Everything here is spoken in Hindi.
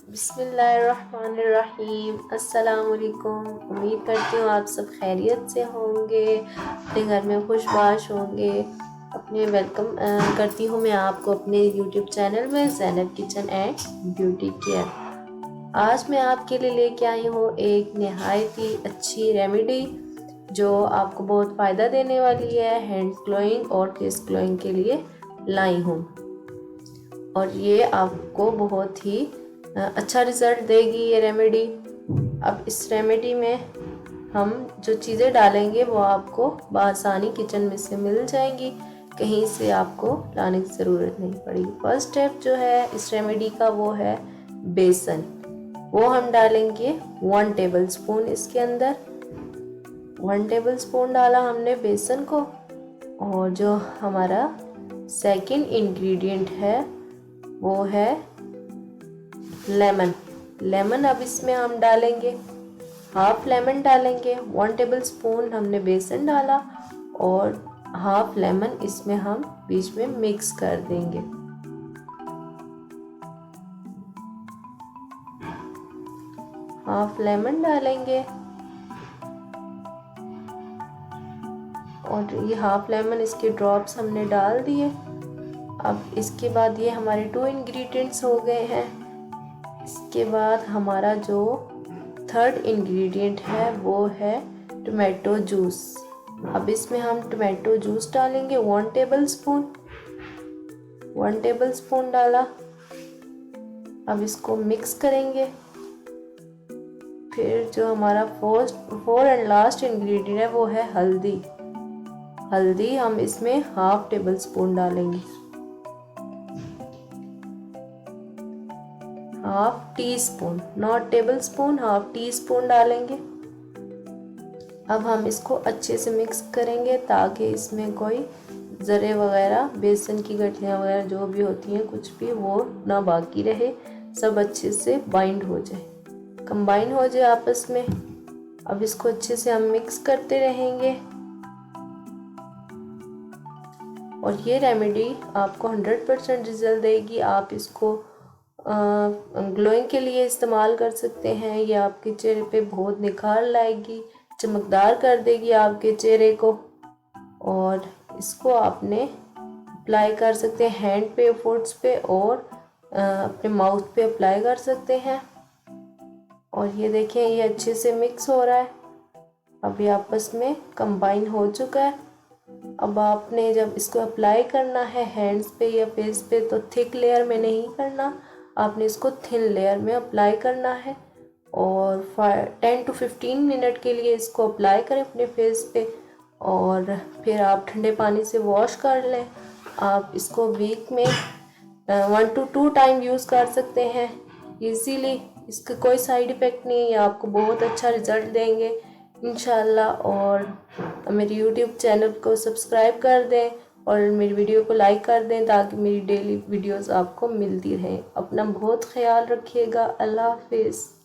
बिस्मिल्लाहिर्रहमानिर्रहीम। अस्सलाम वालेकुम। उम्मीद करती हूँ आप सब खैरियत से होंगे, अपने घर में खुशबाश होंगे। अपने वेलकम करती हूँ मैं आपको अपने यूट्यूब चैनल में Zainab kitchen and beauty care. आज मैं आपके लिए लेके आई हूँ एक नहायत ही अच्छी रेमेडी जो आपको बहुत फ़ायदा देने वाली है। हैंड ग्लोइंग और फेस ग्लोइंग के लिए लाई हूँ और ये आपको बहुत ही अच्छा रिज़ल्ट देगी ये रेमेडी। अब इस रेमेडी में हम जो चीज़ें डालेंगे वो आपको बआसानी किचन में से मिल जाएंगी, कहीं से आपको लाने की ज़रूरत नहीं पड़ेगी। फर्स्ट स्टेप जो है इस रेमेडी का वो है बेसन। वो हम डालेंगे 1 टेबल स्पून इसके अंदर। 1 टेबल स्पून डाला हमने बेसन को। और जो हमारा सेकंड इंग्रेडिएंट है वो है लेमन। अब इसमें हम डालेंगे हाफ लेमन डालेंगे। 1 टेबल स्पून हमने बेसन डाला और हाफ लेमन इसमें हम बीच में मिक्स कर देंगे। हाफ लेमन डालेंगे और ये हाफ लेमन इसके ड्रॉप्स हमने डाल दिए। अब इसके बाद ये हमारे 2 इंग्रेडिएंट्स हो गए हैं। इसके बाद हमारा जो थर्ड इंग्रेडिएंट है वो है टोमेटो जूस। अब इसमें हम टोमेटो जूस डालेंगे 1 टेबल स्पून। 1 टेबल स्पून डाला। अब इसको मिक्स करेंगे। फिर जो हमारा फोर एंड लास्ट इंग्रेडिएंट है वो है हल्दी हम इसमें हाफ टेबल स्पून डालेंगे। Half tea spoon, not table spoon, half tea spoon डालेंगे। अब हम इसको अच्छे से मिक्स करेंगे ताकि इसमें कोई ज़रे वगैरह, बेसन की गठलियाँ वगैरह जो भी होती हैं कुछ भी वो ना बाकी रहे, सब अच्छे से बाइंड हो जाए, कंबाइन हो जाए आपस में। अब इसको अच्छे से हम मिक्स करते रहेंगे और ये रेमेडी आपको 100% रिजल्ट देगी। आप इसको ग्लोइंग के लिए इस्तेमाल कर सकते हैं। ये आपके चेहरे पे बहुत निखार लाएगी, चमकदार कर देगी आपके चेहरे को। और इसको आपने अप्लाई कर सकते हैं हैंड पे, फुट्स पे और अपने माउथ पे अप्लाई कर सकते हैं। और ये देखें ये अच्छे से मिक्स हो रहा है, अभी आपस में कंबाइन हो चुका है। अब आपने जब इसको अप्लाई करना है हैंड्स पे या फेस पे तो थिक लेयर में नहीं करना, आपने इसको थिन लेयर में अप्लाई करना है। और 10 to 15 मिनट के लिए इसको अप्लाई करें अपने फेस पे और फिर आप ठंडे पानी से वॉश कर लें। आप इसको वीक में 1 to 2 टाइम यूज़ कर सकते हैं इजीली। इसका कोई साइड इफ़ेक्ट नहीं है, आपको बहुत अच्छा रिज़ल्ट देंगे इंशाल्लाह। और मेरे यूट्यूब चैनल को सब्सक्राइब कर दें और मेरी वीडियो को लाइक कर दें ताकि मेरी डेली वीडियोस आपको मिलती रहें। अपना बहुत ख्याल रखिएगा। अल्लाह हाफिज़।